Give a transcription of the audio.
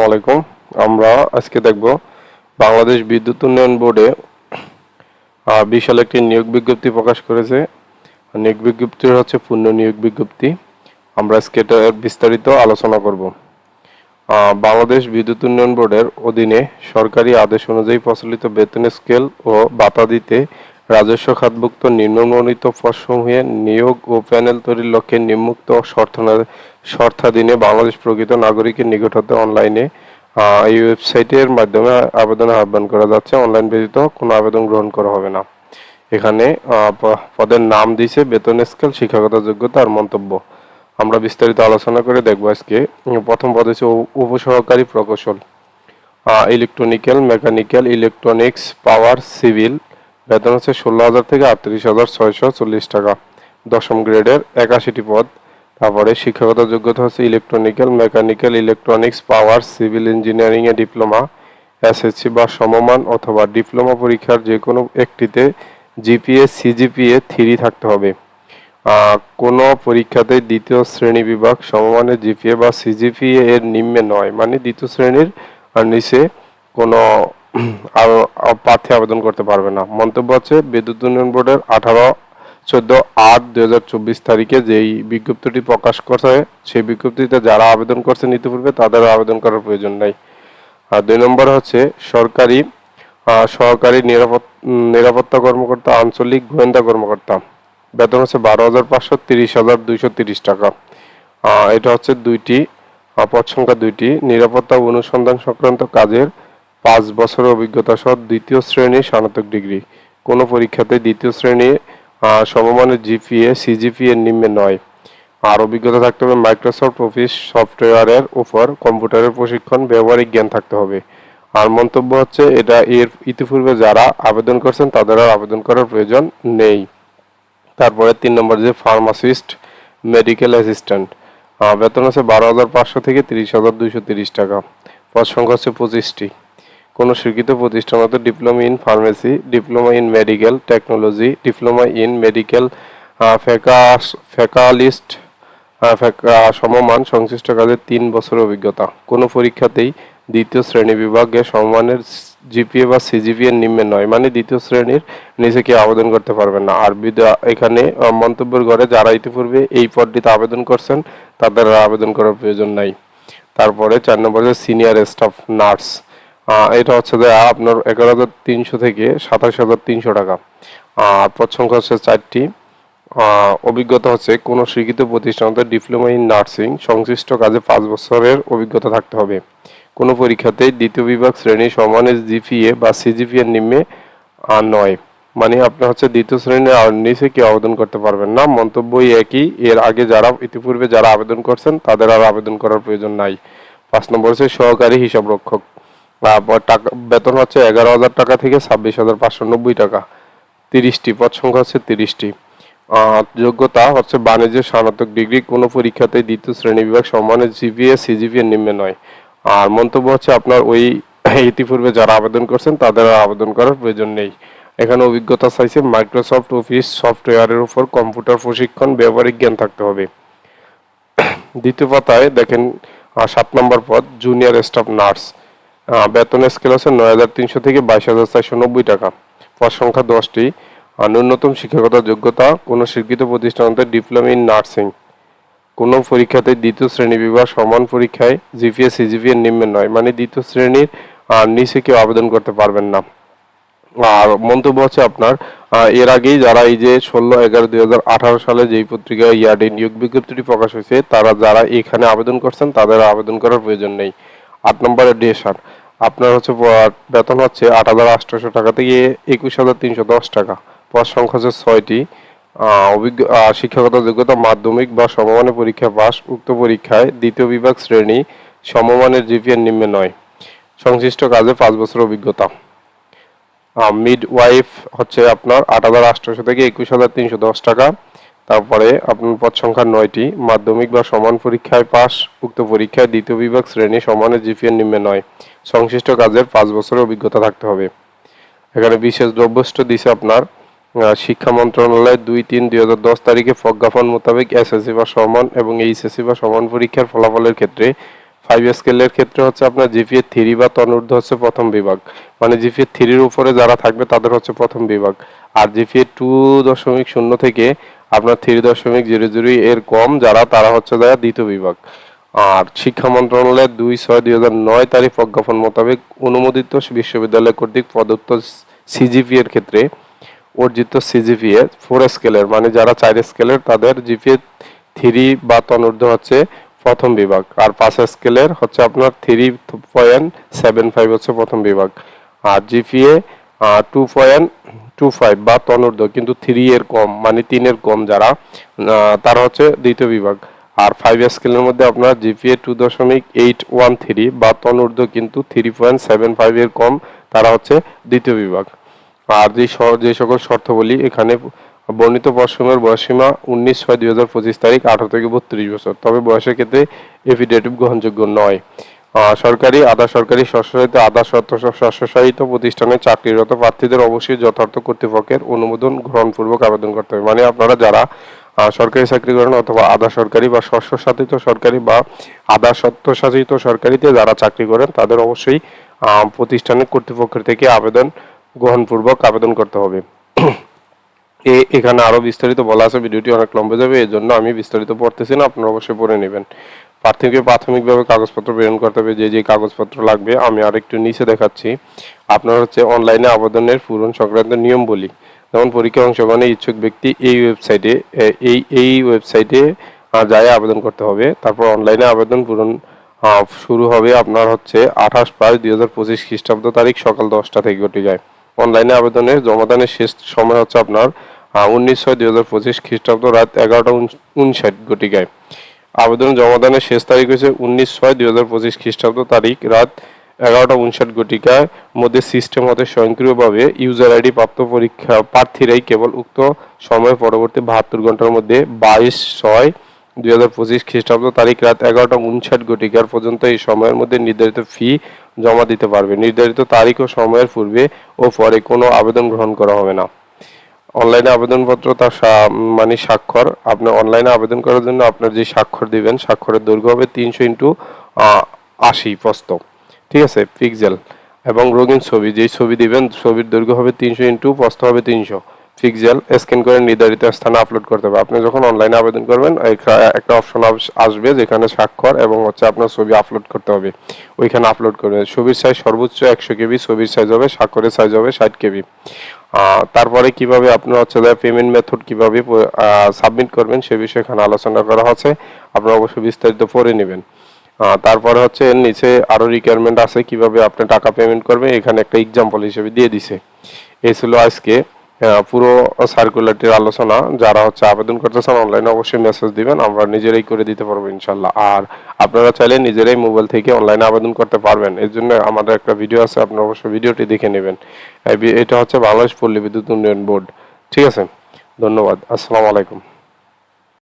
আসসালামু আলাইকুম। আমরা আজকে দেখব বাংলাদেশ বিদ্যুৎ উন্নয়ন বোর্ডে বিশাল একটি নিয়োগ বিজ্ঞপ্তি প্রকাশ করেছে। নিয়োগ বিজ্ঞপ্তি হচ্ছে পূর্ণ নিয়োগ বিজ্ঞপ্তি। আমরা আজকে এটার বিস্তারিত আলোচনা করব। বাংলাদেশ বিদ্যুৎ উন্নয়ন বোর্ডের অধীনে সরকারি আদেশ অনুযায়ী প্রচলিত বেতন স্কেল ও ভাতা দিতে রাজস্ব খাতভুক্ত নিম্নবর্ণিত পদসমূহে নিয়োগ ও প্যানেল তৈরির লক্ষ্যে নিম্নোক্ত শর্তাধীনে বাংলাদেশ প্রকৃত নাগরিকের নিকট হতে অনলাইনে এই ওয়েবসাইটের মাধ্যমে আবেদনের আহ্বান করা যাচ্ছে। অনলাইন ব্যতীত কোনো আবেদন গ্রহণ করা হবে না। এখানে পদের নাম দিয়েছে, বেতন স্কেল, শিক্ষাগত যোগ্যতা আর মন্তব্য। আমরা বিস্তারিত আলোচনা করে দেখব আজকে। প্রথম পদ হচ্ছে উপসহকারী প্রকৌশল, ইলেকট্রনিক্যাল, মেকানিক্যাল, ইলেকট্রনিক্স, পাওয়ার, সিভিল। বেতন হচ্ছে 16,000 থেকে 38,640 টাকা। দশম গ্রেডের 81টি পদ। তারপরে শিক্ষাগত যোগ্যতা হচ্ছে ইলেকট্রনিক্যাল, মেকানিক্যাল, ইলেকট্রনিক্স, পাওয়ার, সিভিল ইঞ্জিনিয়ারিং এ ডিপ্লোমা, এসএসসি বা সমমান অথবা ডিপ্লোমা পরীক্ষার যে কোনো একটিতে জিপিএ সিজিপিএ 3 থাকতে হবে। কোনো পরীক্ষাতে দ্বিতীয় শ্রেণী বিভাগ সমমানের জিপিএ বা সিজিপিএ এর নিম্নে নয়, মানে দ্বিতীয় শ্রেণীর আর নিচে কোনো প্রার্থী আবেদন করতে পারবে না। মন্তব্য হচ্ছে বিদ্যুৎ উন্নয়ন বোর্ডের 14/8/2024 তারিখে যেই বিজ্ঞপ্তিটি প্রকাশ করা হয় সেই বিজ্ঞপ্তিতে যারা আবেদন করছেন ইতিপূর্বে তাদের আবেদন করার প্রয়োজন নাই। আর 2 নম্বর হচ্ছে সহকারী নিরাপত্তা কর্মকর্তা, আঞ্চলিক গোয়েন্দা কর্মকর্তা। বেতন হচ্ছে 12,500, 30,230 টাকা। এটা হচ্ছে পদ সংখ্যা 2টি। নিরাপত্তা অনুসন্ধান সংক্রান্ত কাজের 5 বছরের অভিজ্ঞতা সহ দ্বিতীয় শ্রেণীর স্নাতক ডিগ্রি। কোনো পরীক্ষাতে দ্বিতীয় শ্রেণী সমমানের জিপিএ সিজিপিএ নিম্নে নয়। আর অভিজ্ঞতা থাকতে হবে মাইক্রোসফট অফিস সফটওয়্যারের উপর, কম্পিউটারের প্রশিক্ষণ, ব্যবহারিক জ্ঞান থাকতে হবে। আর মন্তব্য হচ্ছে এটা এর ইতিপূর্বে যারা আবেদন করছেন তাদের আর আবেদন করার প্রয়োজন নেই। তারপরে 3 নম্বর যে ফার্মাসিস্ট, মেডিকেল অ্যাসিস্ট্যান্ট। বেতন হচ্ছে 12,500 থেকে 30,230 টাকা। পদ সংখ্যা হচ্ছে 25টি। কোনো স্বীকৃত প্রতিষ্ঠান হতে diploma in pharmacy, diploma in medical technology, diploma in medical ফ্যাকালিস্ট সমমান সংশ্লিষ্ট কাজে 3 বছরের অভিজ্ঞতা। কোনো পরীক্ষাতেই দ্বিতীয় শ্রেণী বিভাগে সমমানের জিপিএ বা সিজিপিএ নিম্নে নয়, মানে দ্বিতীয় শ্রেণীর নিচে কেউ আবেদন করতে পারবেন না। আর এখানে মন্তব্যের ঘরে যারা ইতিপূর্বে এই পদটিতে আবেদন করছেন তাদের আবেদন করার প্রয়োজন নাই। তারপরে 4 নম্বরে সিনিয়র স্টাফ নার্স। এটা হচ্ছে যে আপনার 11,300 থেকে 27,300 টাকা। পদ সংখ্যা হচ্ছে 4টি। অভিজ্ঞতা হচ্ছে কোনো স্বীকৃত প্রতিষ্ঠানতে ডিপ্লোমা ইন নার্সিং সংশ্লিষ্ট কাজে 5 বছরের অভিজ্ঞতা থাকতে হবে। কোনো পরীক্ষাতেই দ্বিতীয় বিভাগ শ্রেণী সমানের জিপিএ বা সিজিপিএ নিম্নে নয়, মানে আপনার হচ্ছে দ্বিতীয় শ্রেণীর আর নিচে কেউ আবেদন করতে পারবেন না। মন্তব্যই একই। এর আগে ইতিপূর্বে যারা আবেদন করছেন তাদের আর আবেদন করার প্রয়োজন নাই। 5 নম্বর হচ্ছে সহকারী হিসাব রক্ষক। বেতন হচ্ছে 11,000 টাকা থেকে 26,590 টাকা। 30টি। পদ সংখ্যা হচ্ছে 30টি। যোগ্যতা হচ্ছে বাণিজ্য স্নাতক ডিগ্রি। কোনো পরীক্ষাতে দ্বিতীয় শ্রেণী বিভাগ সম্মানের জিপিএ সিজিপিএ নিম্নে নয়। আর মন্তব্য হচ্ছে আপনার ওই ইতিপূর্বে যারা আবেদন করছেন তাদের আবেদন করার প্রয়োজন নেই। এখানে অভিজ্ঞতা চাইছে মাইক্রোসফট অফিস সফটওয়্যারের উপর, কম্পিউটার প্রশিক্ষণ, ব্যবহারিক জ্ঞান থাকতে হবে। দ্বিতীয় পাতায় দেখেন 7 নম্বর পদ জুনিয়র স্টাফ নার্স। বেতনের স্কেল হচ্ছে 9,300 থেকে 22,490 টাকা। পদ সংখ্যা 10টি। ন্যূনতম শিক্ষাগত যোগ্যতা কোনো স্বীকৃত প্রতিষ্ঠান হতে ডিপ্লোমা ইন নার্সিং। কোনো পরীক্ষাতে দ্বিতীয় শ্রেণী বিভাগ সমান পরীক্ষায় জিপিএ সিজিপিএ নিম্নে নয়, মানে দ্বিতীয় শ্রেণীর নিচে কেউ আবেদন করতে পারবেন না। আর মন্তব্য হচ্ছে আপনার এর আগেই যারা এই যে 16/11/2018 সালে যেই পত্রিকা ইয়ার্ডে নিয়োগ বিজ্ঞপ্তিটি প্রকাশ হয়েছে তারা যারা এখানে আবেদন করছেন তাদের আবেদন করার প্রয়োজন নেই। 8 নম্বরে ডেসার। আপনার হচ্ছে বেতন হচ্ছে 8,800 টাকা থেকে 21,310 টাকা। পদ সংখ্যা হচ্ছে 6টি। শিক্ষাগত যোগ্যতা মাধ্যমিক বা সমমানের পরীক্ষা পাস। উক্ত পরীক্ষায় দ্বিতীয় বিভাগ শ্রেণী সমমানের জিপিএ নিম্নে নয়। সংশ্লিষ্ট কাজে 5 বছর অভিজ্ঞতা। মিডওয়াইফ হচ্ছে আপনার 8,800 থেকে 21,310 টাকা। তারপরে আপনার পদ সংখ্যা 9টি। মাধ্যমিক বা সমান পরীক্ষায় পাস। উক্ত পরীক্ষায় দ্বিতীয় বিভাগ শ্রেণী সমানের জিপিএ নিম্নে নয়। সংশ্লিষ্ট কাজের 5 বছরের অভিজ্ঞতা থাকতে হবে। এখানে বিশেষ দ্রব্যষ্ঠ দিছে আপনার শিক্ষা মন্ত্রণালয় 2/3/2010 তারিখে প্রজ্ঞাপন মোতাবেক এসএসসি বা সমান এবং এইচএসসি বা সমান পরীক্ষার ফলাফলের ক্ষেত্রে 5 স্কেলের ক্ষেত্রে হচ্ছে আপনার জিপিএ 3 বা তন্মূর্ধ্ব হচ্ছে প্রথম বিভাগ, মানে জিপিএ 3 এর উপরে যারা থাকবে তাদের হচ্ছে প্রথম বিভাগ। আর জিপিএ 2.0 থেকে আপনার 3.00 এর কম যারা, তারা হচ্ছে যায় দ্বিতীয় বিভাগ। আর শিক্ষা মন্ত্রণালয়ের 2/6/2009 তারিখ প্রজ্ঞাপন মোতাবেক অনুমোদিত বিশ্ববিদ্যালয় কর্তৃক প্রদত্ত সিজিপিএ এর ক্ষেত্রে অর্জিত সিজিপিএ 4 স্কেলের, মানে যারা 4 স্কেলের তাদের জিপিএ 3 বা তন্মূর্ধ্ব হচ্ছে প্রথম বিভাগ। আর 5 স্কেলের হচ্ছে আপনার 3.75 হচ্ছে প্রথম বিভাগ। আর জিপিএ 2.25 বা তন্মূর্ধ্ব কিন্তু 3 এর কম, মানে 3 এর কম যারা, তারা হচ্ছে দ্বিতীয় বিভাগ। আর 5 স্কেলের মধ্যে আপনার জিপিএ 2.813 বা তন্মূর্ধ্ব কিন্তু 3.75 এর কম, তারা হচ্ছে দ্বিতীয় বিভাগ। আর যে সকল শর্তাবলী এখানে বর্ণিত পশ্চিমের বয়সীমা 19/6/2025 তারিখ 18 থেকে 32 বছর, তবে বয়সের ক্ষেত্রে এফিডেভিট গ্রহণযোগ্য নয়। সরকারি, আধা সরকারি, স্বশাসিত, আধা স্বশাসিত প্রতিষ্ঠানে চাকরিরত প্রার্থীদের অবশ্যই যথার্থ কর্তৃপক্ষের অনুমোদন গ্রহণপূর্বক আবেদন করতে হবে। মানে আপনারা যারা সরকারি চাকরি করেন অথবা আধা সরকারি বা স্বশাসিত সরকারি বা আধা স্বত্বশাসিত সরকারিতে যারা চাকরি করেন তাদের অবশ্যই প্রতিষ্ঠানের কর্তৃপক্ষের থেকে আবেদন গ্রহণপূর্বক আবেদন করতে হবে। এখানে আরো বিস্তারিত বলা আছে, ভিডিওটি অনেক লম্বা যাবে, এই জন্য আমি বিস্তারিত পড়তেছি না, আপনারা অবশ্যই পড়ে নেবেন। প্রার্থীকে প্রাথমিকভাবে কাগজপত্র প্রেরণ করতে হবে, যে কাগজপত্র লাগবে আমি আর একটু নিচে দেখাচ্ছি। আপনার হচ্ছে অনলাইনে আবেদনের পূরণ সংক্রান্ত নিয়ম বলি। যেমন পরীক্ষায় অংশগ্রহণে ইচ্ছুক ব্যক্তি এই ওয়েবসাইটে যায় আবেদন করতে হবে। তারপর অনলাইনে আবেদন পূরণ শুরু হবে আপনার হচ্ছে 28/5/2025 খ্রিস্টাব্দ তারিখ সকাল 10টা থেকে ঘটে যায়। অনলাইনে আবেদনের জমাদানের শেষ সময় হচ্ছে আপনার 19/6/2025 খ্রিস্টাব্দ রাত 11:59 ঘটিকায়। আবেদন জমাদানের শেষ তারিখ হয়েছে 19/6/2025 খ্রিস্টাব্দ তারিখ রাত 11:59 ঘটিকার মধ্যে সিস্টেম হতে স্বয়ংক্রিয়ভাবে ইউজার আইডি প্রাপ্ত প্রার্থীরাই কেবল উক্ত সময়ের পরবর্তী 72 ঘন্টার মধ্যে 22/6/2025 খ্রিস্টাব্দ তারিখ রাত 11:59 ঘটিকার পর্যন্ত এই সময়ের মধ্যে নির্ধারিত ফি জমা দিতে পারবে। নির্ধারিত তারিখ ও সময়ের পূর্বে ও পরে কোনো আবেদন গ্রহণ করা হবে না। অনলাইনে আবেদনপত্র তার মানে স্বাক্ষর, আপনি অনলাইনে আবেদন করার জন্য আপনার যে স্বাক্ষর দিবেন, স্বাক্ষরের দৈর্ঘ্য হবে 300x80 প্রস্থ, ঠিক আছে, পিক্সেল। এবং রঙিন ছবি, যেই ছবি দিবেন ছবির দৈর্ঘ্য হবে 300 × প্রস্থ হবে 300 পিক্সেল, স্ক্যান করে নির্ধারিত স্থানে আপলোড করতে হবে। আপনি যখন অনলাইনে আবেদন করবেন একটা অপশন আসবে যেখানে স্বাক্ষর এবং হচ্ছে আপনার ছবি আপলোড করতে হবে, ওইখানে আপলোড করবেন। ছবির সাইজ সর্বোচ্চ 100 KB, ছবির সাইজ হবে, স্বাক্ষরের সাইজ হবে 60 KB। তারপরে কিভাবে আপনার হচ্ছে পেমেন্ট মেথড কিভাবে সাবমিট করবেন সে বিষয়ে এখানে আলোচনা করা হচ্ছে, আপনারা অবশ্যই বিস্তারিত পড়ে নেবেন। তারপরে হচ্ছে এর নিচে আরো রিকোয়ারমেন্ট আছে কিভাবে আপনি টাকা পেমেন্ট করবেন, এখানে একটা এক্সাম্পল হিসেবে দিয়ে দিছে। এই ছিল আজকে পুরো সার্কুলারটির আলোচনা। যারা হচ্ছে আবেদন করতে চান অনলাইনে অবশ্যই মেসেজ দিবেন, আমরা নিজেরাই করে দিতে পারবো ইনশাল্লাহ। আর আপনারা চাইলে নিজেরাই মোবাইল থেকে অনলাইনে আবেদন করতে পারবেন, এর জন্য আমাদের একটা ভিডিও আছে, আপনারা অবশ্যই ভিডিওটি দেখে নেবেন। এটা হচ্ছে বাংলাদেশ পল্লী বিদ্যুৎ উন্নয়ন বোর্ড, ঠিক আছে। ধন্যবাদ, আসসালামু আলাইকুম।